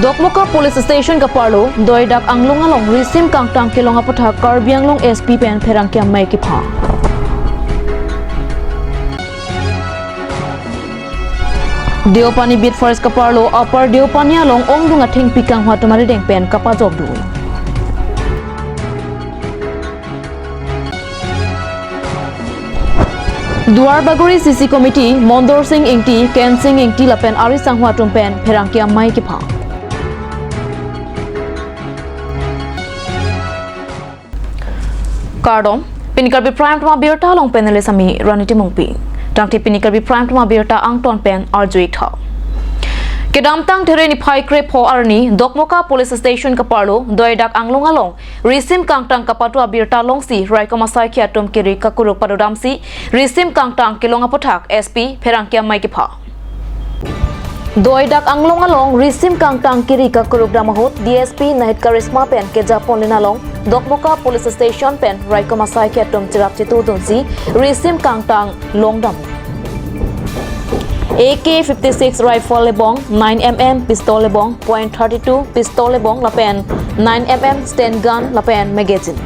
Dokmoka Police Station Kaparlo, Doidak Anglongalong, Risim Kangtang Kilongapotha, Karbi Anglong SP Pen Perangkiam Maikipa. Deopani Beat Forest Kaparlo, Upper Deopani Along, Ongdunga Ting Pikang Hatumari Deng Pen Kapazogdu. Duar Bagori CC Committee, Mondor Singh Ingti, Ken Singh Ingti Lapen Ari Sanghuatum Pen Perangkiam Maikipa. Kardom, Karbi Prime Tuma Birta Long Pen Lesami, Raniti Mungpi. Tangti Karbi Prime Tuma Birta Angton Pen Arjuita. Kedamtang Tereni Pai Crepe Ho Arni, Dokmoka Police Station Kaparlo, Doidak Anglongalong, Risim Kangtang Kapatua Birta Longsi, Raikomasai Kiatum Kiri Kakuruk Padodamsi, Risim Kangtang Kilongapotak, SP, Perangkia Maikipa. Doidak Anglongalong, Risim Kangtang Kiri Kakuruk Damahut, DSP Nahit Karisma Pen Kejapon Linalong, Dokmoka Police Station Pen, Raikomasai Kiatum Chirap Chitu Dunsi, Risim Kangtang Longdam. AK-56 rifle lebong, 9mm pistol lebong, .32 pistol lebong lapen, 9mm stand gun lapen magazine.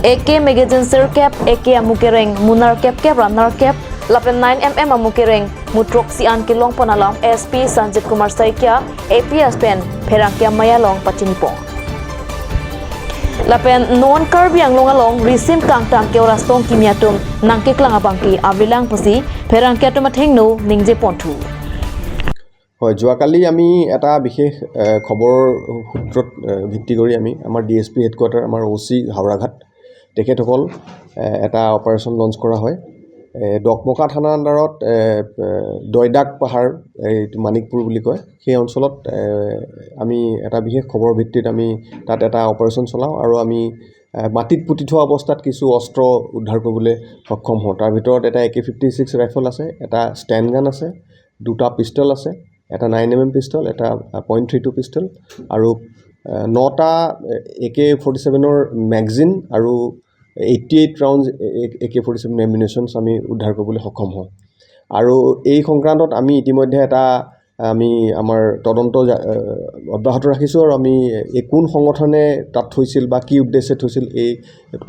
AK magazine sir cap, AK amukereng munar cap cap runner cap, lapen 9mm amukereng mutrok sian kilong ponalang SP Sanjit Kumar Saikia, APS pen Perangkia Mayalong Pachinipong. Lapen non Karbi Anglongalong Risim Kangtang Keorastong Kimiatum Nangke Klangabangki Avilang Pusi Perangkiatum Athengno Ningje Pontu. হয় যোৱাকালি আমি এটা বিশেষ খবৰ সূত্ৰত ভিত্তি কৰি আমি আমাৰ ডিএসপি হেডকোৱাৰ্টাৰ আমাৰ ওসি হাওৰাঘাট তেখেতসকল এটা অপাৰেচন লঞ্চ কৰা হয় ডকমকা থানা আণ্ডাৰত দয়দাক পাহাৰ এইটো মানিকপুৰ বুলি কয় সেই অঞ্চলত আমি এটা বিশেষ খবৰ ভিত্তিত আমি তাত এটা অপাৰেচন চলাওঁ আৰু আমি মাটিত পুতি থোৱা অৱস্থাত কিছু অস্ত্ৰ উদ্ধাৰ কৰিবলৈ সক্ষম হওঁ তাৰ ভিতৰত এটা AK-56 ৰাইফল আছে এটা ষ্টেণ্ড গান আছে দুটা পিষ্টল আছে এটা 9mm পিষ্টল এটা .32 পিষ্টল আৰু 9টা AK-47 ৰ ম্যাগাজিন আৰু 88 rounds AK-47 ammunitions আমি উদ্ধাৰ কৰিবলৈ সক্ষম হওঁ আৰু এই সংক্ৰান্তত আমি ইতিমধ্যে এটা আমি আমাৰ তদন্ত অব্যাহত ৰাখিছো আৰু আমি কোন সংগঠনে তাত থৈছিল বা কি উদ্দেশ্যে থৈছিল এই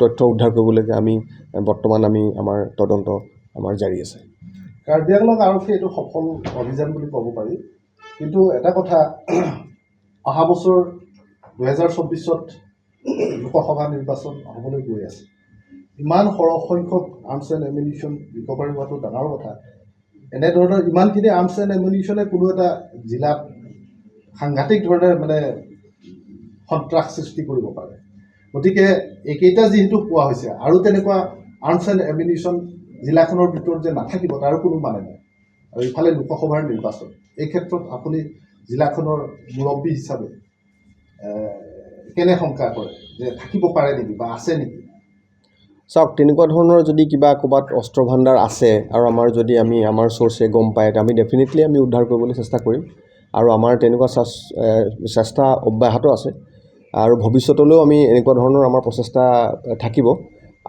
তথ্য উদ্ধাৰ কৰিবলৈ আমি বৰ্তমান আমি আমাৰ তদন্ত আমাৰ জাৰি আছে কাৰ্বি আংলং আৰক্ষী এইটো সফল অভিযান বুলি ক'ব পাৰি কিন্তু এটা কথা অহা বছৰ 2024ত লোকসভা নিৰ্বাচন হ'বলৈ গৈ আছে ইমান সৰহ সংখ্যক আৰ্মছ এণ্ড এমিনিশ্যন ৰিকভাৰী হোৱাটো ডাঙৰ কথা এনেধৰণৰ ইমানখিনি আৰ্মছ এণ্ড এমিনিশ্যনে কোনো এটা জিলাত সাংঘাতিক ধৰণে মানে সন্ত্ৰাস সৃষ্টি কৰিব পাৰে গতিকে এইকেইটা যিহেতু পোৱা হৈছে আৰু তেনেকুৱা আৰ্মছ এণ্ড এমিনিশ্যন জিলাখনৰ ভিতৰত যে নাথাকিব তাৰ কোনো মানে নাই আৰু ইফালে লোকসভাৰ নিৰ্বাচন এই ক্ষেত্ৰত আপুনি জিলাখনৰ মুৰব্বী হিচাপে কেনে শংকা কৰে যে থাকিব পাৰে নেকি বা আছে নেকি চাওক তেনেকুৱা ধৰণৰ যদি কিবা ক'বাত অস্ত্ৰ ভাণ্ডাৰ আছে আৰু আমাৰ যদি আমি আমাৰ সোৰ্সে গম পায় আমি ডেফিনেটলি আমি উদ্ধাৰ কৰিবলৈ চেষ্টা কৰিম আৰু আমাৰ তেনেকুৱা চেষ্টা অব্যাহত আছে আৰু ভৱিষ্যতলৈও আমি এনেকুৱা ধৰণৰ আমাৰ প্ৰচেষ্টা থাকিব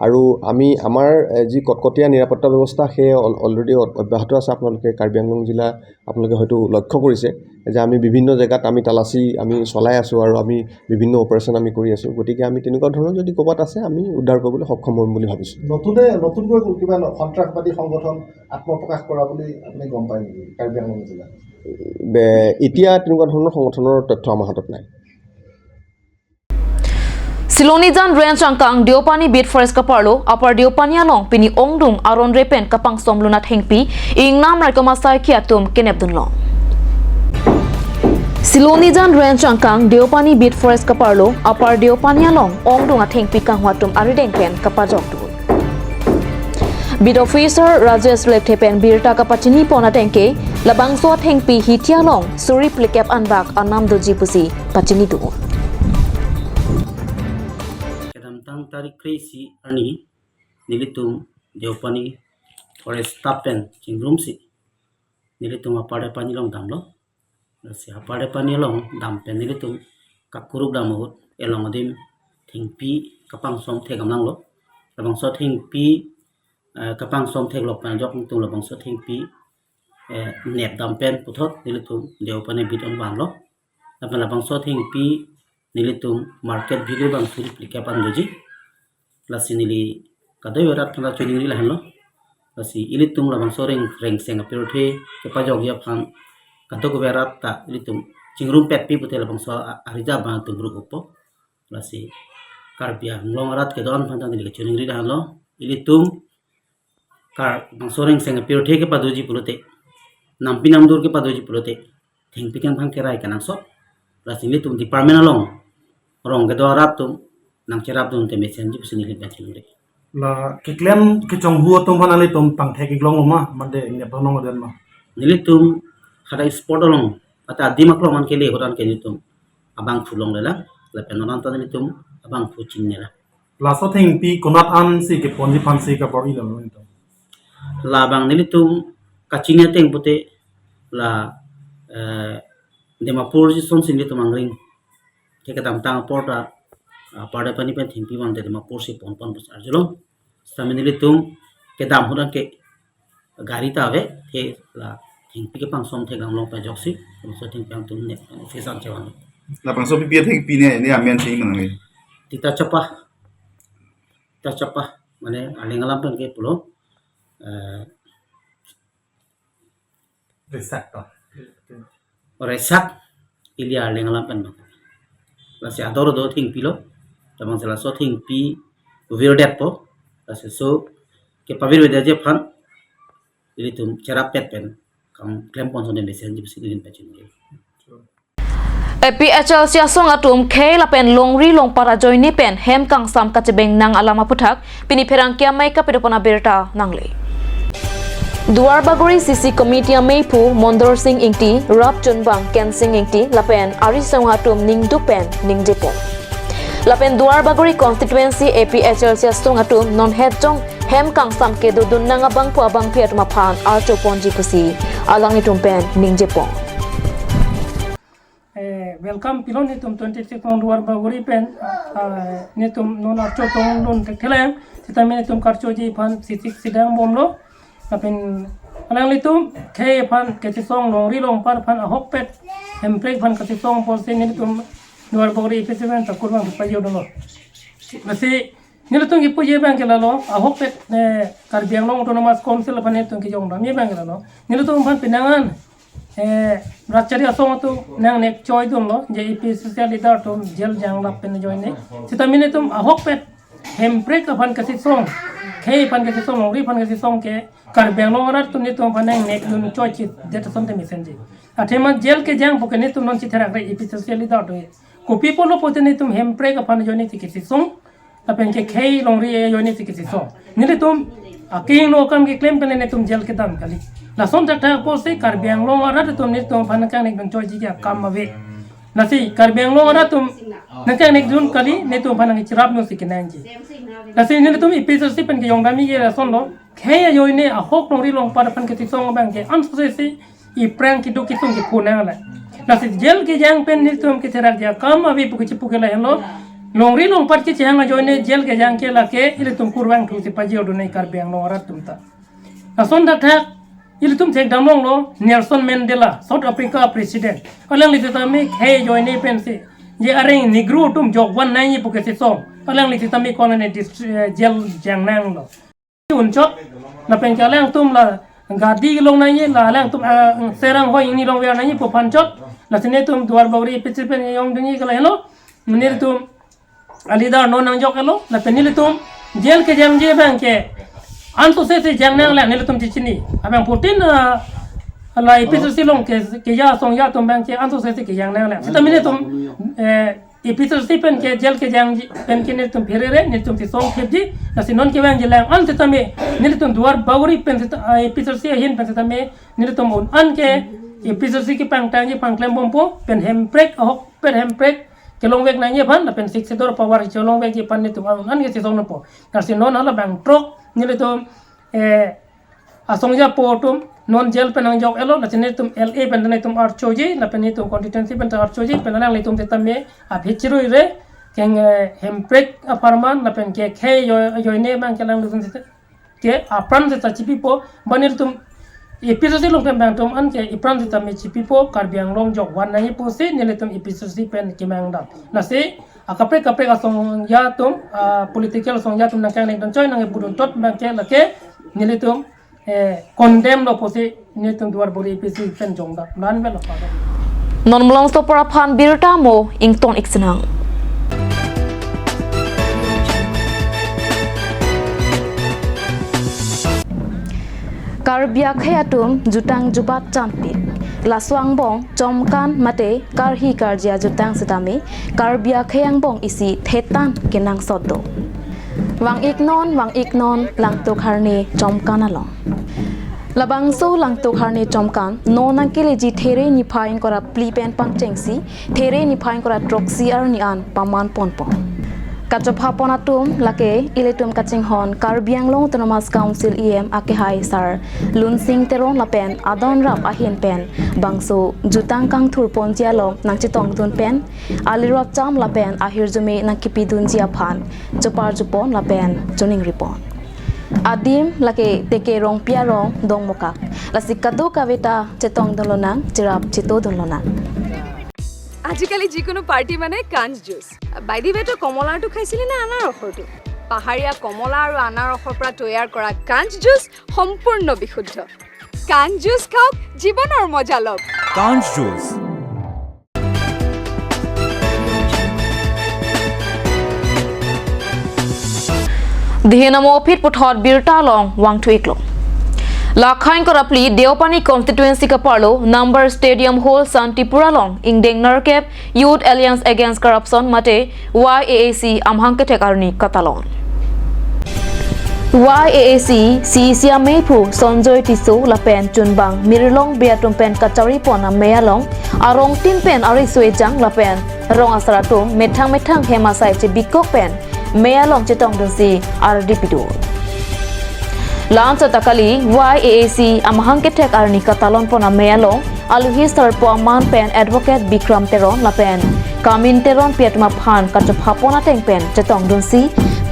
আৰু আমি আমাৰ যি কটকটীয়া নিৰাপত্তা ব্যৱস্থা সেই অলৰেডি অব্যাহত আছে আপোনালোকে কাৰ্বি আংলং জিলা আপোনালোকে হয়তো লক্ষ্য কৰিছে যে আমি বিভিন্ন জায়গাত আমি তালাচী আমি চলাই আছো আৰু আমি বিভিন্ন অপাৰেচন আমি কৰি আছো গতিকে আমি তেনেকুৱা ধৰণৰ যদি ক'বাত আছে আমি উদ্ধাৰ কৰিবলৈ সক্ষম হ'ম বুলি ভাবিছো নতুনকৈ কিবা সন্ত্ৰাসবাদী সংগঠন আত্মপ্ৰকাশ কৰা বুলি আপুনি গম পায় নেকি কাৰ্বি আংলং জিলাত এতিয়া তেনেকুৱা ধৰণৰ সংগঠনৰ তথ্য আমাৰ হাতত নাই Silonijan Ranch Angkang Deopani Beat Forest Kaparlo Upper Deopani Along Pini Ongdung Aron Repen Kapang Somlunat Hengpi Ingnam Raikomasai Kiatum Kenepdunlong Silonijan Ranch Angkang Deopani Beat Forest Kaparlo Upper Deopani Along Ongdung at Hengpi Kangwatum Arideng Pen Kapajokdu Beat Officer Rajesh Leptepen Birta Kapachini Ponatenke Labangso Hengpi Hitialong Suri Plikep Anbak Anam Dojipusi Pachinitu Tang tarik krisi ani nilitung Deopani forest tapen cingrum si nilitung apade panilong damlo si apade panilong dampen nilitung kakuruk damut elong adim thingpi kapang som thegam langlo labang so thingpi kapang som theglok pan jok tung labang so thingpi nep dampen puthot nilitung Deopani bidon banglo lapan lapang so thing pi nilitum market value bang suri plika pan doji lasi nili kadoi warat kanda chuni nila hanlo lasi ilitum lapang so reng seng apirothe ke pajog ya phan kadok warat ta ilitum chingrum pet pi putel lapang so arija bang tum group po lasi Karbi long arat ke don phan nili chuni nila hanlo ilitum kar bang so reng seng apirothe ke padoji pulote nampi namdur ke padoji pulote thing pikang phang kerai kanang so lasi ilitum department along rong ke do arat tum nang cerap tum te mesen ji pusini le bachin le la ke klem ke chong huo tum hana le tum pang the ke glong ma mande ne panong den ma nilitum khada sport along ata dimak lo man ke le horan ke nilitum abang fulong le la penonan ta nilitum abang fu chin ne la so thing pi konat an si ke ponji phan si ka bori le no to la bang nilitum kachinya teng pute la demapur ji son sin nilitum angring ke ka tam tang porta pada pani pen thingpi wan de demapur si pon pon bus arjulong sami nilitum ke dam hudan ke gari ta ave the la thingpi ke pang som the gang long pa joksi so thing pang tum ne fesan chewan la pang so pi thing pi ne amen thing man ngai tita chapa mane alingalam pen ke pulo reset to resak ilia alingalam pen la si adoro do thing pilo tamang sela so thing pi virdet po la so ke pavir weda je phan ilitum cerap pet pen kam klem pon so ne mesen ji bisi lin pachin ge APHL sia song atum khe la pen longri long para joini pen hem kang sam ka chebeng nang alama puthak pini pherang kya mai ka pedopona berta nangle Duar Bagori CC Committee Meipu Mondor Singh Ingti Rap Chunbang Ken Singh Ingti lapen Ari Song atum ning dupen ning depo lapen Duar Bagori constituency APHL sia song atum non head jong hem kang sam ke dudun nanga bang pu abang phiat ma phan archo ponji pusi alangi tumpen ning jepo welcome pilon nitum 26 on Duar Bagori pen nitum non archo tong non kelem sitame nitum karcho ji phan sisik sidang bomlo lapen alang litum ke phan ke song longri long par phan ahok pet emprek phan ke song pol se nitum Duar Bagori festival ta kurang payo dono nasi nilutung ipu je bang kelalo ahok pet Karbi autonomous council phan nitum ke jong dami bang kelalo nilutung phan pinangan rachari asong tu nang nek choi dum lo je ip social leader to jel jang lap pen join ne sitamine tum ahok pet emprek phan ke song khe phan ke song longri phan ke song ke Karbi arat tum ni tum phan nek dun choi chi det sonte messenger athema jel ke jang pokene tum non chi thera ip social leader to kopi polo potene tum emprek phan join ne ke song lapen ke khe longri join ne ke song nile tum aking no kam ke claim pene tum jel ke dam kali lason ta ko se Karbi arat tum ni tum phan kan nek dun choi chi kam ave nasi Karbi arat tum nakang nek dun kali ne tum phan ngi chirap no sikinang ji nasi ni tum episode si pen ke yong dami ke lason lo khe yoi ne a hok nori long par pan ke song bang ke am se si I prank ki do ki tum ke khuna la nasi jel ke jang pen ni tum ke terak ja kam ave pu ke pu ke la hello longri long par ke jang joi ne jel ke jang ke la ke ile tum kurwang thu si paji odu nei Karbi arat tum ta lason da thak ile tum thek damong lo Nelson Mandela South Africa president alang li ta me khe joi ne pen si je areng negro tum jok wan nai pu ke song alang li ta me kon ne jel jang nang lo unchot na pen ka lang tum la gadi long nai la lang tum serang hoi ni long wer nai pu panchot la sine tum Duar Bagori pichil pen yong dungi kala hello menir tum alida no nang jok hello la pen ni tum jel ke jam je bang ke anto se jang nang la ni tum chichini abang putin la episode silong ke ya song ya tum bang ke anto se ke jang nang la sita mine tum episode si pen ke jel ke jang pen ke ne tum pherere ne tum song khebji na sinon ke bang jelang an sita me ne tum Duar Bagori pen episode si hin pen sita me ne tum un an ke episode si ke pang tang je pang klem bompo pen hem break hok pen hem break ke long wek na ye ban la pen sik sedor power che long wek je pan ne tum an ke si song no po na sinon hala bang trok ne tum asongja potum non jel penang jok elo la chene tum LA pen tum archoji la pen tum constituency pen archoji pen lang le tum tetame a phichirui re keng hemprek aparman la pen ke khe yo ne bang ke lang tum ke apran se chipi po banir tum episode long pen bang tom an ke ipran ta me chipipo karbiang long jok wan na po se nele tom episode pen kimang dam na se akape ka song ya tom political song ya tom nang kang don choi nang budon tot bang ke la ke nele tom condemn lo po se nele tom duar bori episode pen jong da nan bel pa non mlong sto para phan birta mo ington iksenang Karbia khayatum jutang jubat champit laswang bong chomkan mate karhi karjia jutang setami karbia khayang bong isi thetan kenang soddo wang iknon langto kharne chomkan along labang so langto kharne chomkan nonang keleji there ni phain kora plipen pangchengsi there ni phain kora troxi arni an paman ponpon Kachopha ponatum lake iletum kachinghon Karbiang Long Autonomous Council EM akehai sar lunsing terong lapen adon rap ahin pen bangso jutang kang thur ponjia long nangchitong tun pen alirop cham lapen ahirjume nangkipi dunjia phan chopar jupon lapen chuning ripon adim lake teke rong pia rong dongmoka lasikadu kavita chetong dolonang chirap chito dolonang আজিকালি যিকোনো party মানে কাঞ্জ juice by the ৱেটো কমলাটো খাইছিলি না আনাৰ ৰসটো পাহাৰীয়া কমলা আৰু আনাৰ ৰসৰ পৰা তৈয়াৰ কৰা কাঞ্জ জুচ সম্পূৰ্ণ বিশুদ্ধ কাঞ্জ জুচ খাওক জীৱনৰ মজা লওক কাঞ্জ juice Dhihenamo phit puthot birta long wang thuiklo Lakhain korapli Deopani constituency ka parlo number stadium hall Santipura long ingdeng narkep Youth Alliance Against Corruption mate YAAC amhangke thekarni katalon YAAC Sia Meipu Sonjoy Tiso lapen chunbang Mirilong Beatum pen kachari pona meyalong arong timpen ari suejang lapen rong asratum methang hemasai che bikok pen meyalong chetong dunsi RDPdo Launch takali YAAC amhangke thek arni katalon pona meyalong aluhi sarpo man pen advocate Bikram Teron lapen kamin Teron piatma phan kachopha pona tengpen chetong dunsi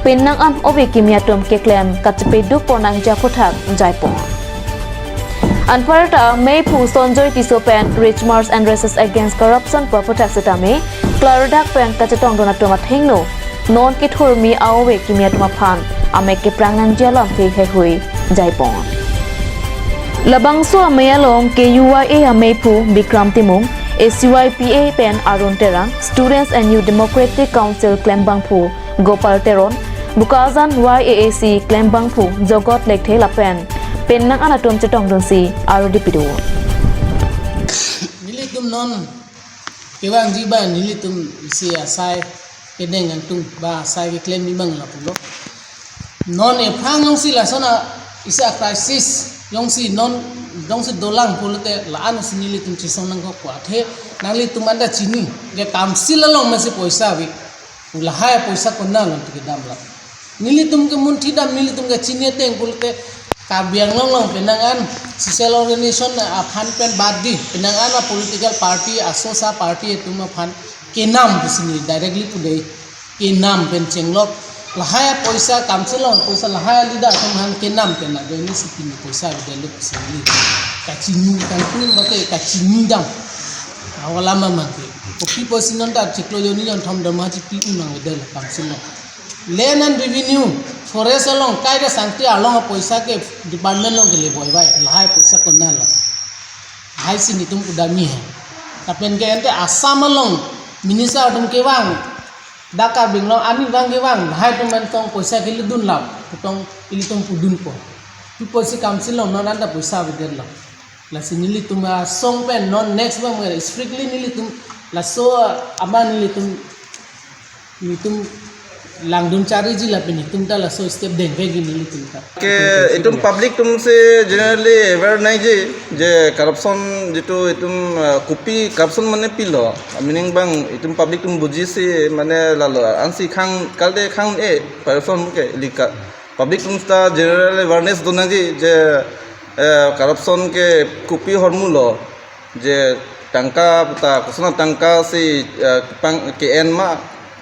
Penang am obe kimiatum keklem kachpeduk ponang jakothak jaipon Anparta Meipu Sonjoy Tisopen Rich Mars and Races Against Corruption Purpotak Setame Clarodak pen kachetong donatuma thengno non kithurmi awe kimiatuma phan ameke prangnang jalam ke hui jaipon Labangso amayalong KUYA Ameipu Bikram Timung ACYPA pen Arun Terang Students and Youth Democratic Council Klembangphu Gopal Teron Bukazan YAAC Klembangphu Jogot Lekthe Lapen Penang anatum chetong donsi RDPdo Nilitum non kewang jiba nilitum isi asai kedeng antung ba asai ke claim nimang lapulo non e phang long si la sona isa crisis yong si non dong si dolang pulte la anu si nilitum chisong nang ko kwathe nalitum anda chini ge council long masi poisa bi ulahai poisa konna lon ke dam la nilitum ke munthi dam nilitum ke chini teng pulte Karbiang long penangan social organization aphan pen badi penangan political party asosa party etuma phan ke nam bisini directly pudei ke nam pen chenglok lahaya poisa kamselon poisa lahaya lida samhan ke nam pen na deni sipini poisa delu bisini kachini kanpun mate kachini dam awala mama ke kopi posinon ta chiklo joni jon thom dama chi pi unang del kamselon land and revenue forest along kaida sangti along poisa ke department long ke le boy bai lahai poisa konna la hai sini tum udami hai tapen ke ente asam along minisa tum ke wang daka binglong ami wang ke wang hai tum tong poisa ke lidun la tong ilitum pudun ko tu poisa council long non anda poisa bidel la la sinili tum song pen non next bang strictly nilitum la so aban nilitum langdun cari jila peni tumta la so step den vegi nili tumta K इतुम public तुमसे generally aware नहीं जे corruption जितो इतुम कुपी corruption माने pillow meaning बांग इतुम public तुम बुझी से माने लालो आंसी खांग कालदे खांग ए परफॉर्म के लिका पब्लिक तुम ता जनरल अवेयरनेस दोना जी जे करप्शन के कुपी हरमुलो जे टंका पता कसना टंका से पंग के एन मा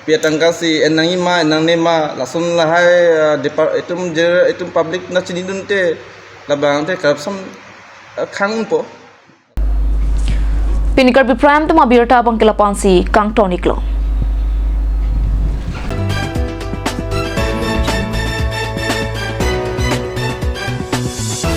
Pia tangka si enangi ma enangne ma langsung lahai itum public na chini dunte labang te corruption khangun po. Pinikarbi Prime Tama Birta Bangkila Pansi Kang Toniklo.